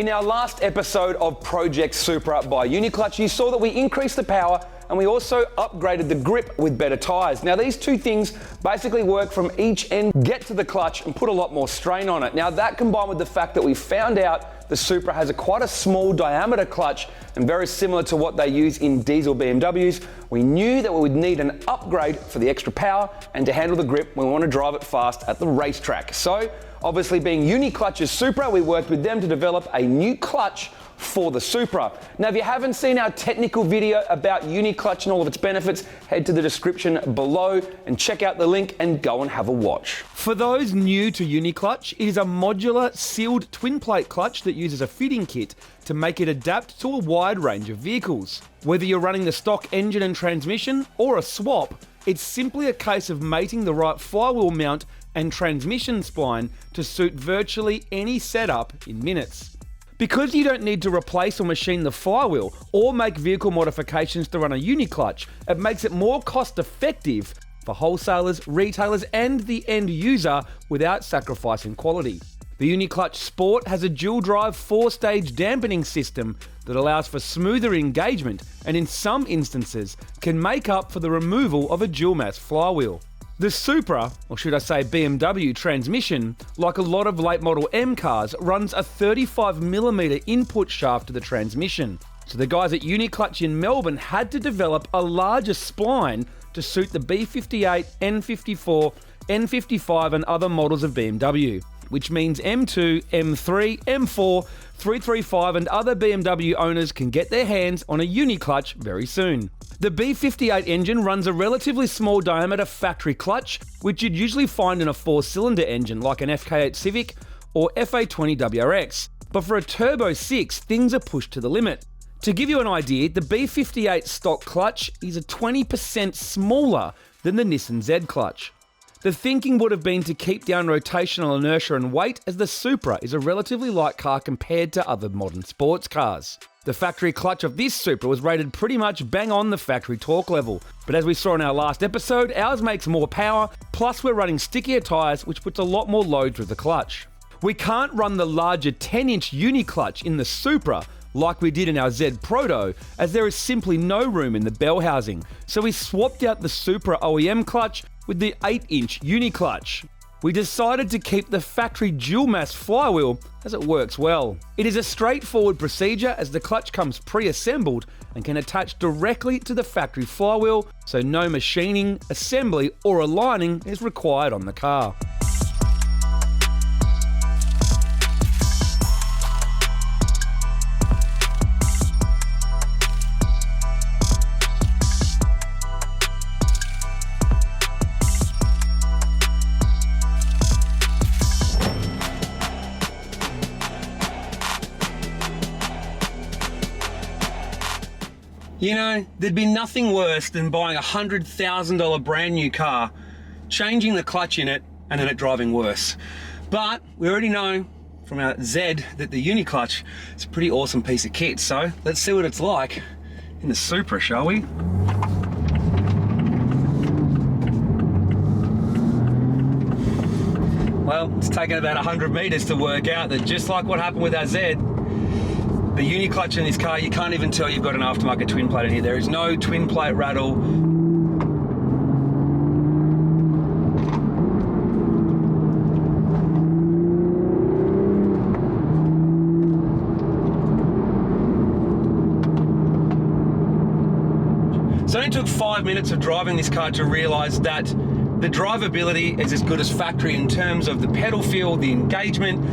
In our last episode of Project Supra by UniClutch, you saw that we increased the power and we also upgraded the grip with better tyres. Now these two things basically work from each end, get to the clutch and put a lot more strain on it. Now that combined with the fact that we found out the Supra has quite a small diameter clutch and very similar to what they use in diesel BMWs, we knew that we would need an upgrade for the extra power and to handle the grip when we want to drive it fast at the racetrack. So obviously being UniClutch's Supra, we worked with them to develop a new clutch for the Supra. Now, if you haven't seen our technical video about UniClutch and all of its benefits, head to the description below and check out the link and go and have a watch. For those new to UniClutch, it is a modular sealed twin plate clutch that uses a fitting kit to make it adapt to a wide range of vehicles. Whether you're running the stock engine and transmission or a swap, it's simply a case of mating the right flywheel mount and transmission spline to suit virtually any setup in minutes. Because you don't need to replace or machine the flywheel or make vehicle modifications to run a UniClutch, it makes it more cost effective for wholesalers, retailers and the end user without sacrificing quality. The UniClutch Sport has a dual drive 4-stage dampening system that allows for smoother engagement and in some instances can make up for the removal of a dual mass flywheel. The Supra, or should I say BMW transmission, like a lot of late model M cars, runs a 35mm input shaft to the transmission. So the guys at UniClutch in Melbourne had to develop a larger spline to suit the B58, N54, N55 and other models of BMW, which means M2, M3, M4, 335 and other BMW owners can get their hands on a UniClutch very soon. The B58 engine runs a relatively small diameter factory clutch, which you'd usually find in a 4-cylinder engine like an FK8 Civic or FA20 WRX. But for a Turbo 6, things are pushed to the limit. To give you an idea, the B58 stock clutch is a 20% smaller than the Nissan Z clutch. The thinking would have been to keep down rotational inertia and weight, as the Supra is a relatively light car compared to other modern sports cars. The factory clutch of this Supra was rated pretty much bang on the factory torque level, but as we saw in our last episode, ours makes more power, plus we're running stickier tyres which puts a lot more load through the clutch. We can't run the larger 10-inch UniClutch in the Supra like we did in our Z Proto, as there is simply no room in the bell housing, so we swapped out the Supra OEM clutch with the 8-inch UniClutch. We decided to keep the factory dual mass flywheel as it works well. It is a straightforward procedure as the clutch comes pre-assembled and can attach directly to the factory flywheel, so no machining, assembly or aligning is required on the car. You know, there'd be nothing worse than buying a $100,000 brand new car, changing the clutch in it, and then it driving worse. But we already know from our Z that the UniClutch is a pretty awesome piece of kit. So let's see what it's like in the Supra, shall we? Well, it's taken about 100 meters to work out that just like what happened with our Z, the UniClutch in this car, you can't even tell you've got an aftermarket twin plate in here. There is no twin plate rattle. So it only took 5 minutes of driving this car to realise that the drivability is as good as factory in terms of the pedal feel, the engagement,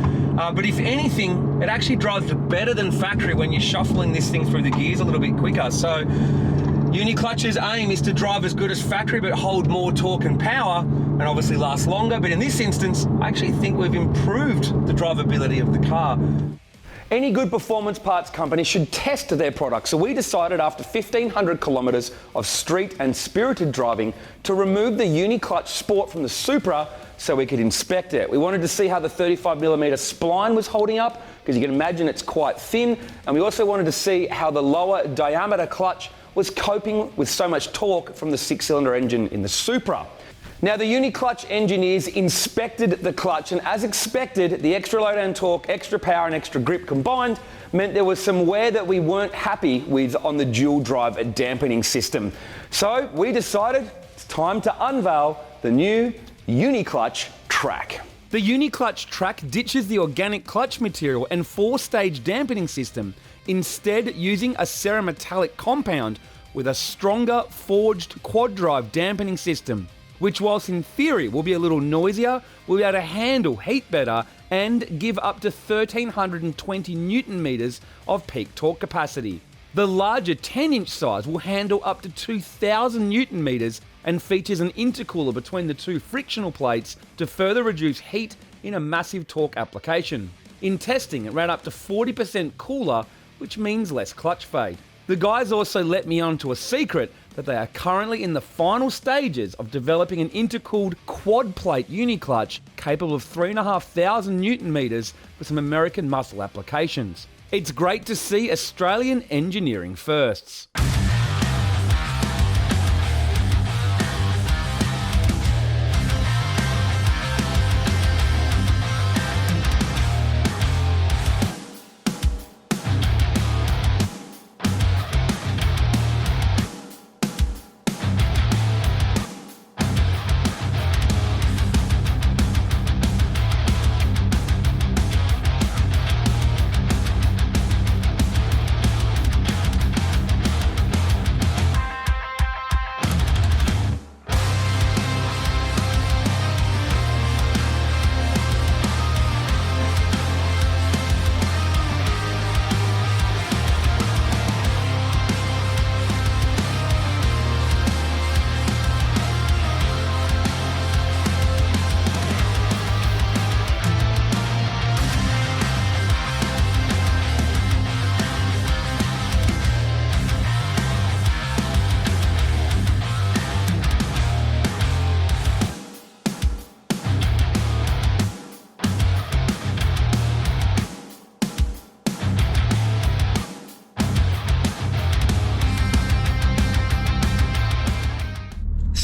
but if anything, it actually drives better than factory when you're shuffling this thing through the gears a little bit quicker. So UniClutch's aim is to drive as good as factory but hold more torque and power and obviously last longer, but in this instance, I actually think we've improved the drivability of the car. Any good performance parts company should test their products, so we decided after 1,500 kilometres of street and spirited driving to remove the UniClutch Sport from the Supra so we could inspect it. We wanted to see how the 35mm spline was holding up, because you can imagine it's quite thin, and we also wanted to see how the lower diameter clutch was coping with so much torque from the 6-cylinder engine in the Supra. Now, the UniClutch engineers inspected the clutch, and as expected, the extra load and torque, extra power and extra grip combined meant there was some wear that we weren't happy with on the dual drive dampening system. So we decided it's time to unveil the new UniClutch Track. The UniClutch Track ditches the organic clutch material and 4-stage dampening system, instead using a cerametallic compound with a stronger forged quad drive dampening system, which, whilst in theory will be a little noisier, will be able to handle heat better and give up to 1,320 Newton meters of peak torque capacity. The larger 10-inch size will handle up to 2,000 Newton meters and features an intercooler between the two frictional plates to further reduce heat in a massive torque application. In testing, it ran up to 40% cooler, which means less clutch fade. The guys also let me onto a secret that they are currently in the final stages of developing an intercooled quad plate UniClutch capable of 3,500 Newton meters for some American muscle applications. It's great to see Australian engineering firsts.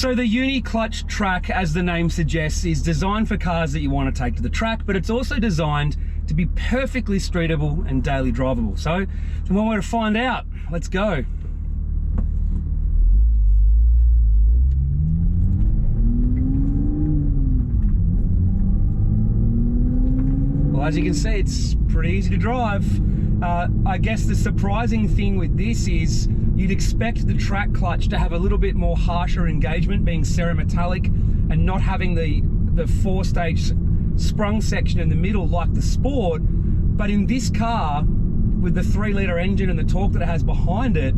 So the UniClutch Track, as the name suggests, is designed for cars that you want to take to the track, but it's also designed to be perfectly streetable and daily drivable. So one way to find out, let's go. Well, as you can see, it's pretty easy to drive. I guess the surprising thing with this is you'd expect the track clutch to have a little bit more harsher engagement, being cerametallic and not having the 4-stage sprung section in the middle like the Sport. But in this car, with the 3-litre engine and the torque that it has behind it,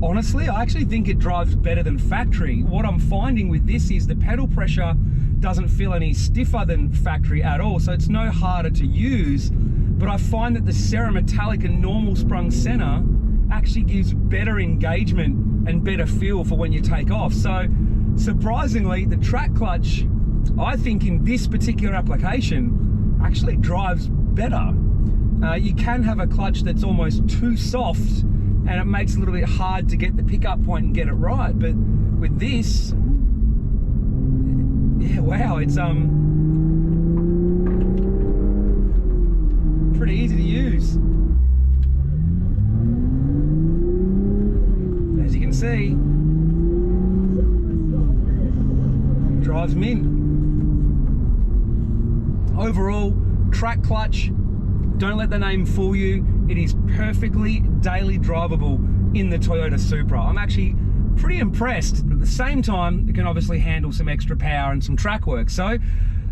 honestly, I actually think it drives better than factory. What I'm finding with this is the pedal pressure doesn't feel any stiffer than factory at all, so it's no harder to use. But I find that the cerametallic and normal sprung center actually gives better engagement and better feel for when you take off. So surprisingly, the track clutch, I think in this particular application, actually drives better. You can have a clutch that's almost too soft and it makes it a little bit hard to get the pickup point and get it right. But with this, yeah, wow, it's pretty easy to use. As you can see, drives mint. Overall, track clutch, don't let the name fool you. It is perfectly daily drivable in the Toyota Supra. I'm actually pretty impressed. But at the same time, it can obviously handle some extra power and some track work. So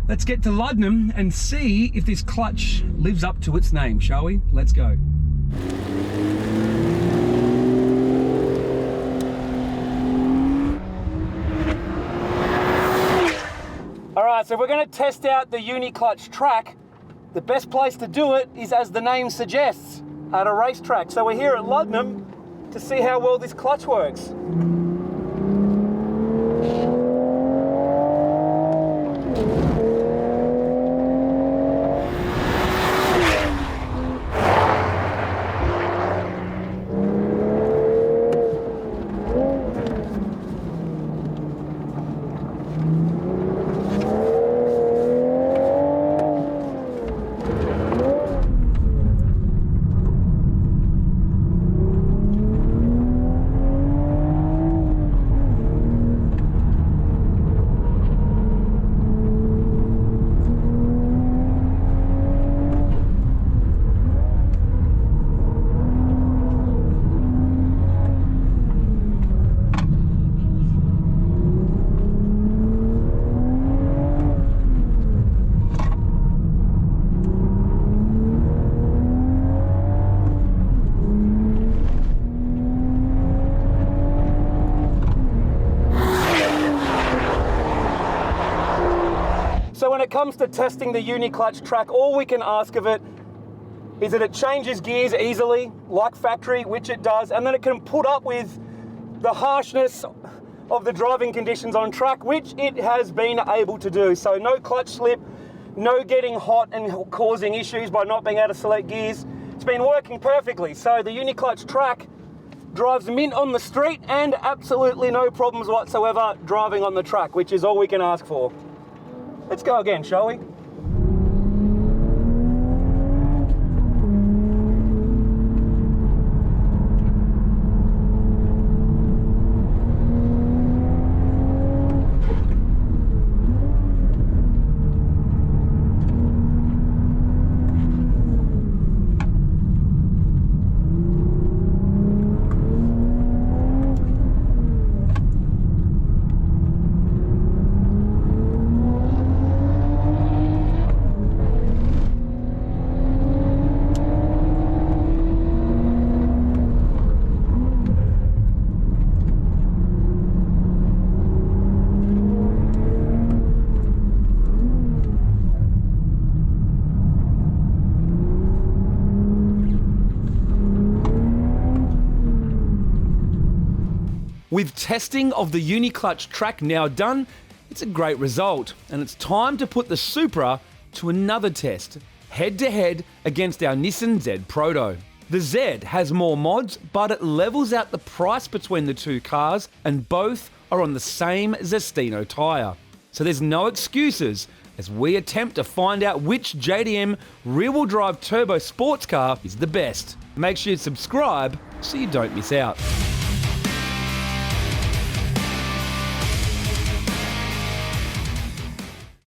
let's get to Luddenham and see if this clutch lives up to its name, shall we? Let's go. All right, so we're going to test out the UniClutch Track. The best place to do it is, as the name suggests, at a racetrack. So we're here at Luddenham to see how well this clutch works. comes to testing the UniClutch Track, all we can ask of it is that it changes gears easily, like factory, which it does, and then it can put up with the harshness of the driving conditions on track, which it has been able to do. So no clutch slip, no getting hot and causing issues by not being able to select gears. It's been working perfectly. So the UniClutch Track drives mint on the street and absolutely no problems whatsoever driving on the track, which is all we can ask for. Let's go again, shall we? With testing of the UniClutch Track now done, it's a great result, and it's time to put the Supra to another test, head-to-head against our Nissan Z Proto. The Z has more mods, but it levels out the price between the two cars, and both are on the same Zestino tyre. So there's no excuses as we attempt to find out which JDM rear-wheel drive turbo sports car is the best. Make sure you subscribe so you don't miss out.